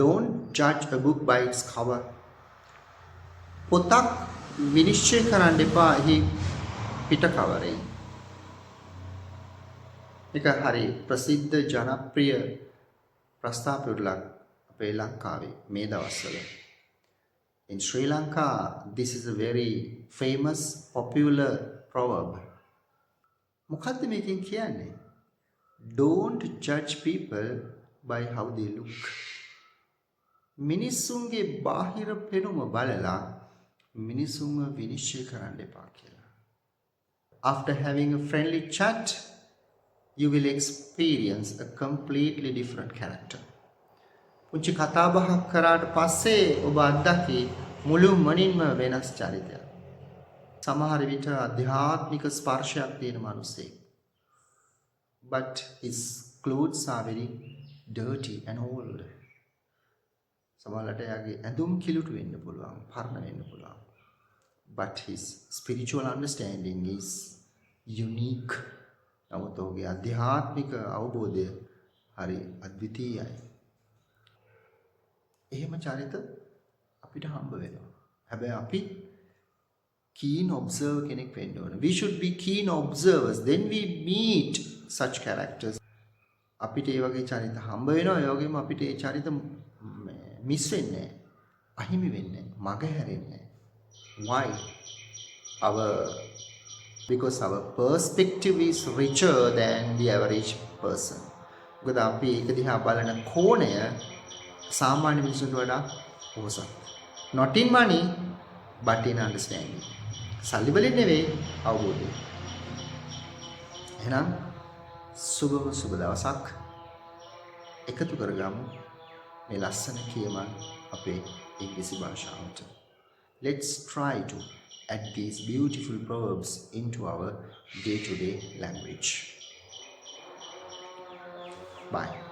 Don't judge a book by its cover. පොතක් විනිශ්චය කරන්න එපා එහි පිට කවරෙන්. එක හරි ප්‍රසිද්ධ ජනප්‍රිය ප්‍රස්ථාපිරුලක් අපේ ලංකාවේ මේ දවස්වල. In Sri Lanka, this is a very famous, popular proverb. මොකද්ද මේකෙන් කියන්නේ? Don't judge people by how they look. මිනිස්සුන්ගේ බාහිර පෙනුම බලලා මිනිස්සුන්ව විනිශ්චය කරන්න එපා කියලා. After having a friendly chat, you will experience a completely different character. පුංචි කතා බහක් කරාට පස්සේ ඔබ අත්දකි මුළු මනින්ම වෙනස් චරිතයක්. සමහර විට අධ්‍යාත්මික ස්පර්ශයක් තියෙන මිනිසෙක්. But his clothes are very dirty and old. සමහරවිට එයාගේ ඇඳුම් කිලුටු වෙන්න පුළුවන්, පරණ වෙන්න පුළුවන්. But his spiritual understanding is unique. නමුත් ඔහුගේ අධ්‍යාත්මික අවබෝධය හරි අද්විතීයයි. එහෙම චරිත අපිට හම්බ වෙනවා. හැබැයි අපි keen observer කෙනෙක් වෙන්න ඕන. We should be keen observers. Then we meet such characters. අපිට ඒ වගේ චරිත හම්බ වෙනවා. ඒ වගේම අපිට ඒ චරිත මිස් වෙන්නේ නැහැ. අහිමි වෙන්නේ නැහැ. මග හැරෙන්නේ නැහැ. Why? Because our perspective is richer than the average person. මොකද අපි ඒක දිහා බලන කෝණය සාමාන්‍ය මිනිසුන්ට වඩා පොහොසත්. Not in money, but in understanding. සල්ලි වලින් නෙවෙයි අවබෝධය. එහෙනම් සුබ දවසක් එකතු කරගමු මේ ලස්සන කියමන් අපේ ඉංග්‍රීසි භාෂාවට. Let's try to add these beautiful proverbs into our day-to-day language. Bye.